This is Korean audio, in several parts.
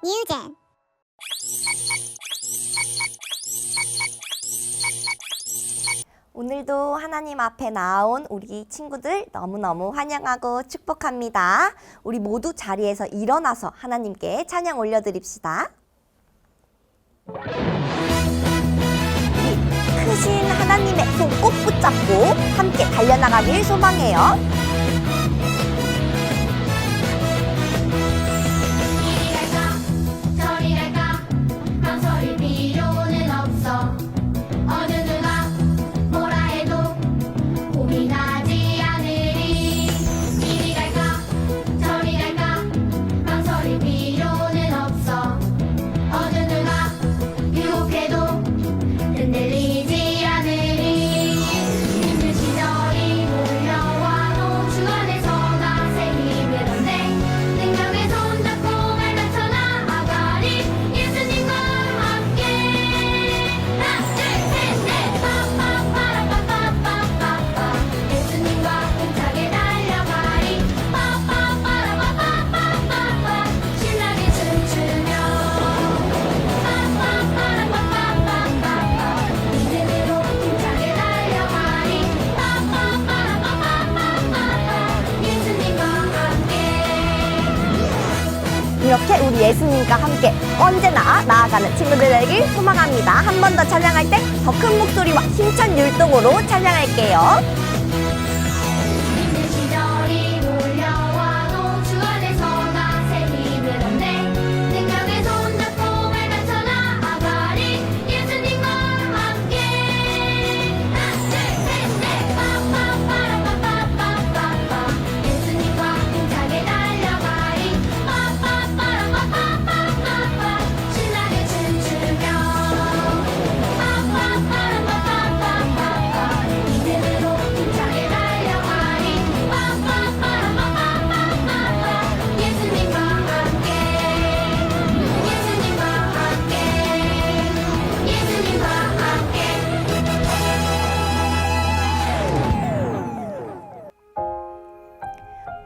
뉴젠. 오늘도 하나님 앞에 나온 우리 친구들 너무너무 환영하고 축복합니다. 우리 모두 자리에서 일어나서 하나님께 찬양 올려드립시다. 우리 크신 하나님의 손 꼭 붙잡고 함께 달려나가길 소망해요. 이렇게 우리 예수님과 함께 언제나 나아가는 친구들 되길 소망합니다. 한 번 더 찬양할 때 더 큰 목소리와 힘찬 율동으로 찬양할게요.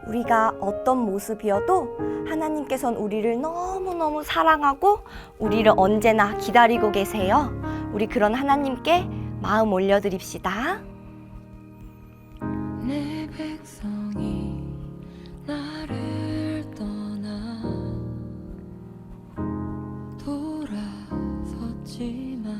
우리가 어떤 모습이어도 하나님께서는 우리를 너무너무 사랑하고 우리를 언제나 기다리고 계세요. 우리 그런 하나님께 마음 올려드립시다. 내 백성이 나를 떠나 돌아섰지만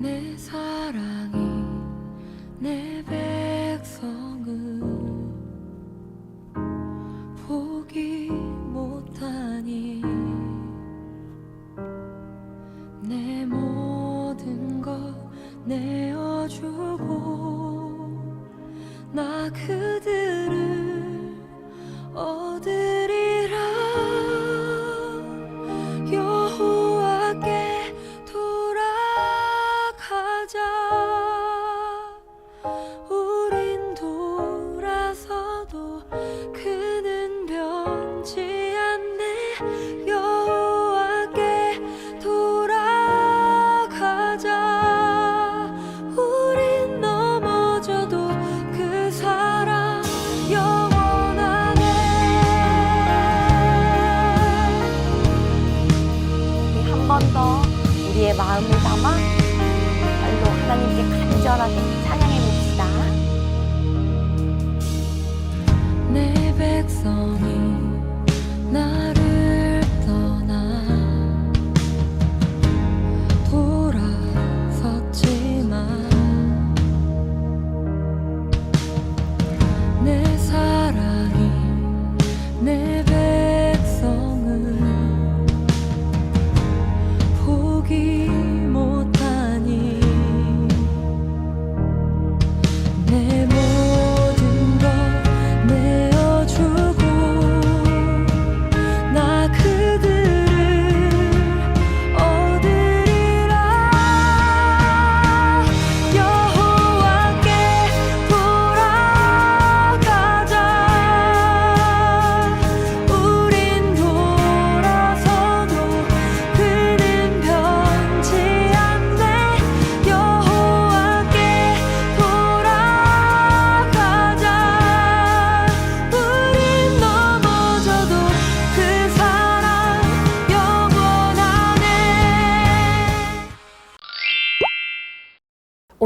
내 사랑이 내 백성을 포기 못하니 내 모든 것 내어주고 나 그들을 얻으리라. 여호와께 돌아가자. 우린 돌아서도 그는 변치 않네. 여호와께 돌아가자. 우린 넘어져도 그 사랑 영원하네. 우리 한 번 더 우리의 마음을 담아 말로 하나님께 간절하게 찬양해 봅시다. 내 백성이 나를 떠나 돌아섰지만 내 사랑이 내 백성을 포기 못하니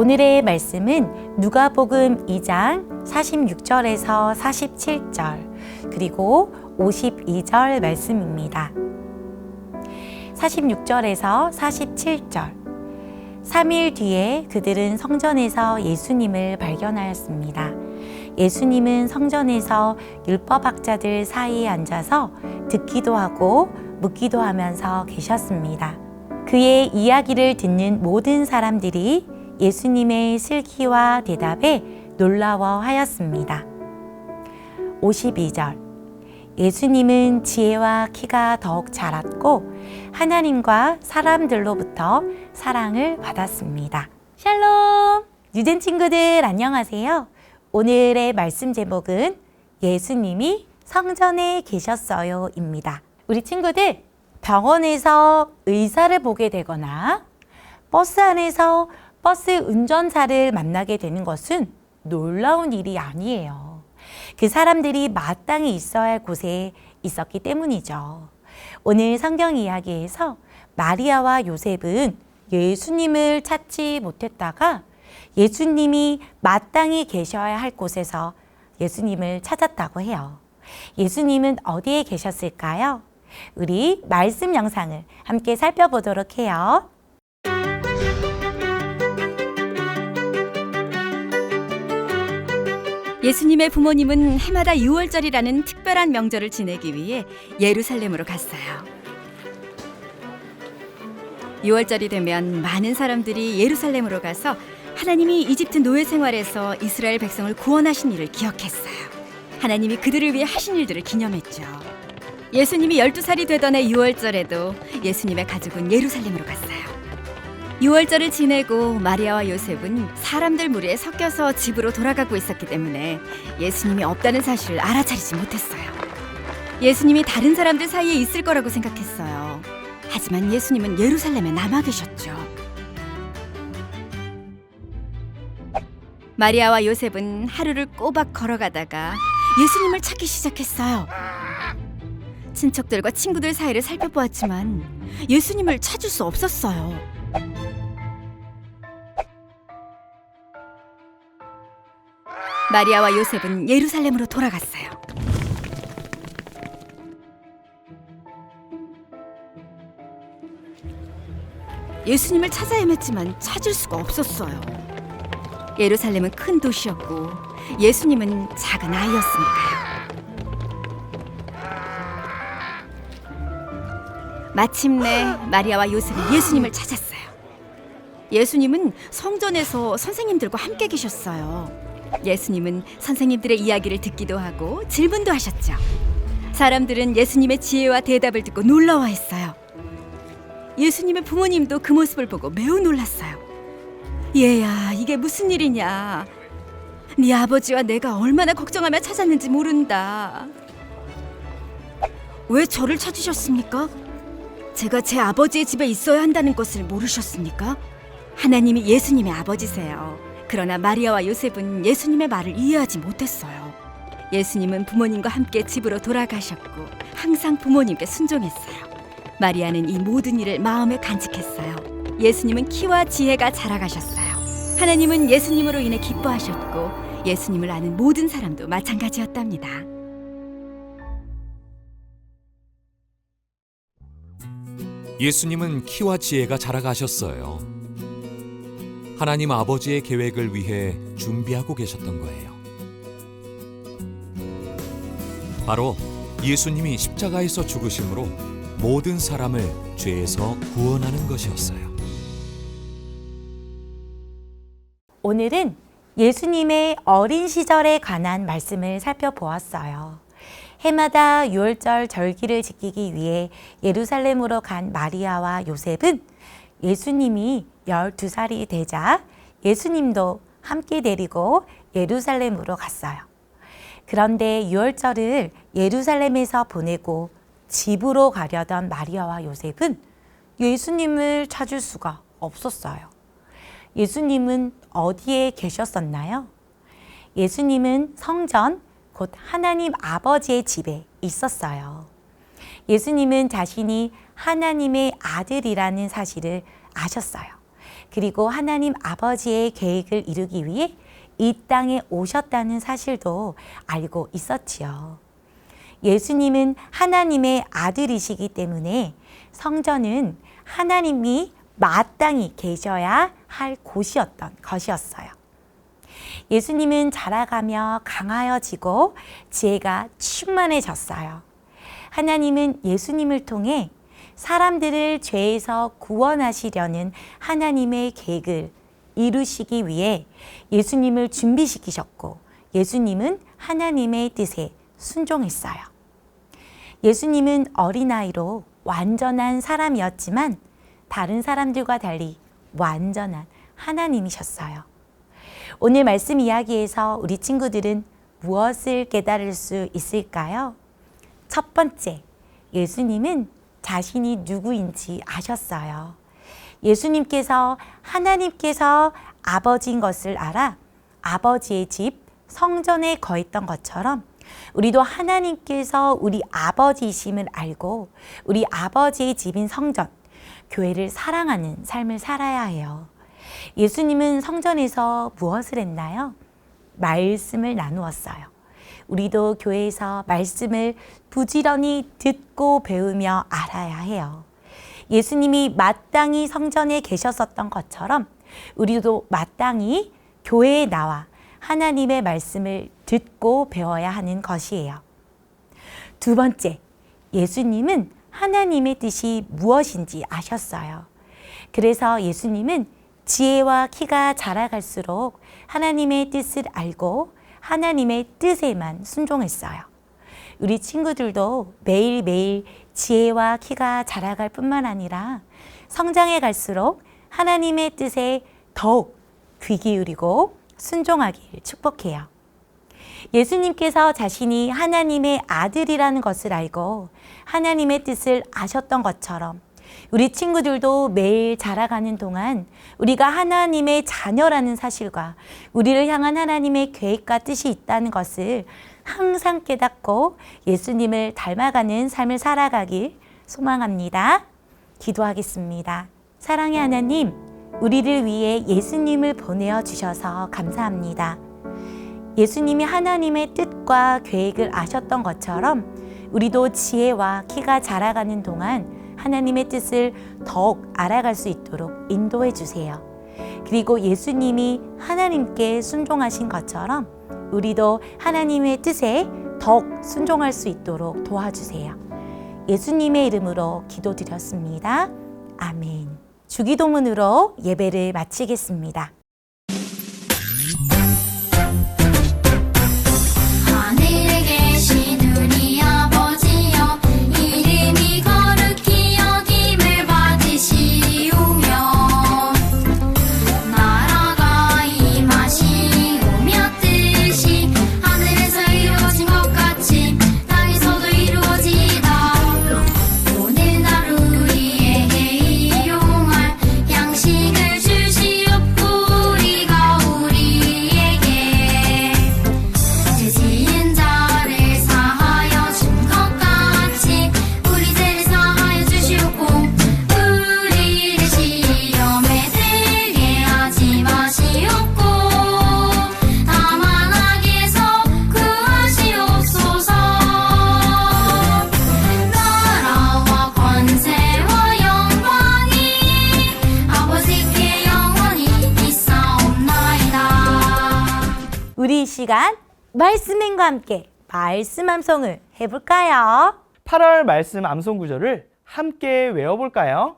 오늘의 말씀은 누가복음 2장 46절에서 47절 그리고 52절 말씀입니다. 46절에서 47절 3일 뒤에 그들은 성전에서 예수님을 발견하였습니다. 예수님은 성전에서 율법학자들 사이에 앉아서 듣기도 하고 묻기도 하면서 계셨습니다. 그의 이야기를 듣는 모든 사람들이 예수님의 슬기와 대답에 놀라워하였습니다. 52절 예수님은 지혜와 키가 더욱 자랐고 하나님과 사람들로부터 사랑을 받았습니다. 샬롬! 유전 친구들 안녕하세요. 오늘의 말씀 제목은 예수님이 성전에 계셨어요 입니다. 우리 친구들 병원에서 의사를 보게 되거나 버스 안에서 버스 운전사를 만나게 되는 것은 놀라운 일이 아니에요. 그 사람들이 마땅히 있어야 할 곳에 있었기 때문이죠. 오늘 성경 이야기에서 마리아와 요셉은 예수님을 찾지 못했다가 예수님이 마땅히 계셔야 할 곳에서 예수님을 찾았다고 해요. 예수님은 어디에 계셨을까요? 우리 말씀 영상을 함께 살펴보도록 해요. 예수님의 부모님은 해마다 6월절이라는 특별한 명절을 지내기 위해 예루살렘으로 갔어요. 6월절이 되면 많은 사람들이 예루살렘으로 가서 하나님이 이집트 노예 생활에서 이스라엘 백성을 구원하신 일을 기억했어요. 하나님이 그들을 위해 하신 일들을 기념했죠. 예수님이 12살이 되던 해 6월절에도 예수님의 가족은 예루살렘으로 갔어요. 6월절을 지내고 마리아와 요셉은 사람들 무리에 섞여서 집으로 돌아가고 있었기 때문에 예수님이 없다는 사실을 알아차리지 못했어요. 예수님이 다른 사람들 사이에 있을 거라고 생각했어요. 하지만 예수님은 예루살렘에 남아 계셨죠. 마리아와 요셉은 하루를 꼬박 걸어가다가 예수님을 찾기 시작했어요. 친척들과 친구들 사이를 살펴보았지만 예수님을 찾을 수 없었어요. 마리아와 요셉은 예루살렘으로 돌아갔어요. 예수님을 찾아 헤맸지만 찾을 수가 없었어요. 예루살렘은 큰 도시였고 예수님은 작은 아이였으니까요. 마침내 마리아와 요셉은 예수님을 찾았어요. 예수님은 성전에서 선생님들과 함께 계셨어요. 예수님은 선생님들의 이야기를 듣기도 하고 질문도 하셨죠. 사람들은 예수님의 지혜와 대답을 듣고 놀라워했어요. 예수님의 부모님도 그 모습을 보고 매우 놀랐어요. 얘야, 이게 무슨 일이냐? 네 아버지와 내가 얼마나 걱정하며 찾았는지 모른다. 왜 저를 찾으셨습니까? 제가 제 아버지의 집에 있어야 한다는 것을 모르셨습니까? 하나님이 예수님의 아버지세요. 그러나 마리아와 요셉은 예수님의 말을 이해하지 못했어요. 예수님은 부모님과 함께 집으로 돌아가셨고 항상 부모님께 순종했어요. 마리아는 이 모든 일을 마음에 간직했어요. 예수님은 키와 지혜가 자라가셨어요. 하나님은 예수님으로 인해 기뻐하셨고 예수님을 아는 모든 사람도 마찬가지였답니다. 예수님은 키와 지혜가 자라가셨어요. 하나님 아버지의 계획을 위해 준비하고 계셨던 거예요. 바로 예수님이 십자가에서 죽으심으로 모든 사람을 죄에서 구원하는 것이었어요. 오늘은 예수님의 어린 시절에 관한 말씀을 살펴보았어요. 해마다 6월절 절기를 지키기 위해 예루살렘으로 간 마리아와 요셉은 예수님이 12살이 되자 예수님도 함께 데리고 예루살렘으로 갔어요. 그런데 6월절을 예루살렘에서 보내고 집으로 가려던 마리아와 요셉은 예수님을 찾을 수가 없었어요. 예수님은 어디에 계셨었나요? 예수님은 성전, 곧 하나님 아버지의 집에 있었어요. 예수님은 자신이 하나님의 아들이라는 사실을 아셨어요. 그리고 하나님 아버지의 계획을 이루기 위해 이 땅에 오셨다는 사실도 알고 있었지요. 예수님은 하나님의 아들이시기 때문에 성전은 하나님이 마땅히 계셔야 할 곳이었던 것이었어요. 예수님은 자라가며 강하여지고 지혜가 충만해졌어요. 하나님은 예수님을 통해 사람들을 죄에서 구원하시려는 하나님의 계획을 이루시기 위해 예수님을 준비시키셨고 예수님은 하나님의 뜻에 순종했어요. 예수님은 어린아이로 완전한 사람이었지만 다른 사람들과 달리 완전한 하나님이셨어요. 오늘 말씀 이야기에서 우리 친구들은 무엇을 깨달을 수 있을까요? 첫 번째, 예수님은 자신이 누구인지 아셨어요. 예수님께서 하나님께서 아버지인 것을 알아 아버지의 집 성전에 거했던 것처럼 우리도 하나님께서 우리 아버지이심을 알고 우리 아버지의 집인 성전, 교회를 사랑하는 삶을 살아야 해요. 예수님은 성전에서 무엇을 했나요? 말씀을 나누었어요. 우리도 교회에서 말씀을 부지런히 듣고 배우며 알아야 해요. 예수님이 마땅히 성전에 계셨었던 것처럼 우리도 마땅히 교회에 나와 하나님의 말씀을 듣고 배워야 하는 것이에요. 두 번째, 예수님은 하나님의 뜻이 무엇인지 아셨어요. 그래서 예수님은 지혜와 키가 자라갈수록 하나님의 뜻을 알고 하나님의 뜻에만 순종했어요. 우리 친구들도 매일매일 지혜와 키가 자라갈 뿐만 아니라 성장해 갈수록 하나님의 뜻에 더욱 귀 기울이고 순종하길 축복해요. 예수님께서 자신이 하나님의 아들이라는 것을 알고 하나님의 뜻을 아셨던 것처럼 우리 친구들도 매일 자라가는 동안 우리가 하나님의 자녀라는 사실과 우리를 향한 하나님의 계획과 뜻이 있다는 것을 항상 깨닫고 예수님을 닮아가는 삶을 살아가길 소망합니다. 기도하겠습니다. 사랑의 하나님, 우리를 위해 예수님을 보내어 주셔서 감사합니다. 예수님이 하나님의 뜻과 계획을 아셨던 것처럼 우리도 지혜와 키가 자라가는 동안 하나님의 뜻을 더욱 알아갈 수 있도록 인도해 주세요. 그리고 예수님이 하나님께 순종하신 것처럼 우리도 하나님의 뜻에 더욱 순종할 수 있도록 도와주세요. 예수님의 이름으로 기도드렸습니다. 아멘. 주기도문으로 예배를 마치겠습니다. 하늘에 계신 우리 아버지여, 이름이 거룩히 여김을 받으시오며 나라가 임하시오며 뜻이 하늘에서 이루어진 것 같이 땅에서도 이루어지이다. 오늘 하루 우리에게 일용할 양식을 주시옵고 우리가 우리에게 죄 지은 자를 사하여 준 것 같이 우리 죄를 사하여 주시옵고 우리를 시험에 들게 하지 마시옵고 다만 악에서 구하시옵소서. 나라와 권세와 영광이 아버지께 영원히 있사옵나이다. 우리 이 시간 말씀행과 함께 말씀 암송을 해볼까요? 8월 말씀 암송 구절을 함께 외워볼까요?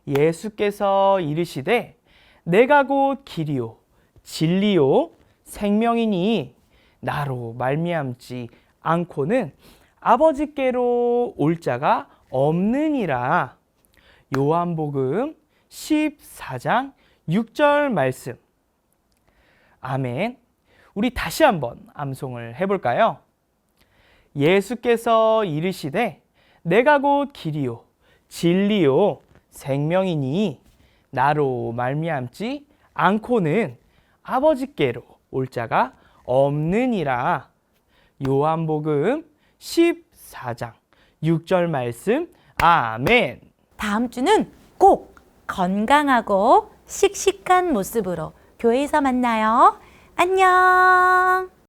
예수께서 이르시되 내가 곧 길이요 진리요 생명이니 나로 말미암지 않고는 아버지께로 올 자가 없느니라. 요한복음 14장 6절 말씀. 아멘. 우리 다시 한번 암송을 해볼까요? 예수께서 이르시되 내가 곧 길이요 진리요 생명이니 나로 말미암지 않고는 아버지께로 올 자가 없느니라. 요한복음 14장 6절 말씀. 아멘. 다음 주는 꼭 건강하고 씩씩한 모습으로 교회에서 만나요. 안녕.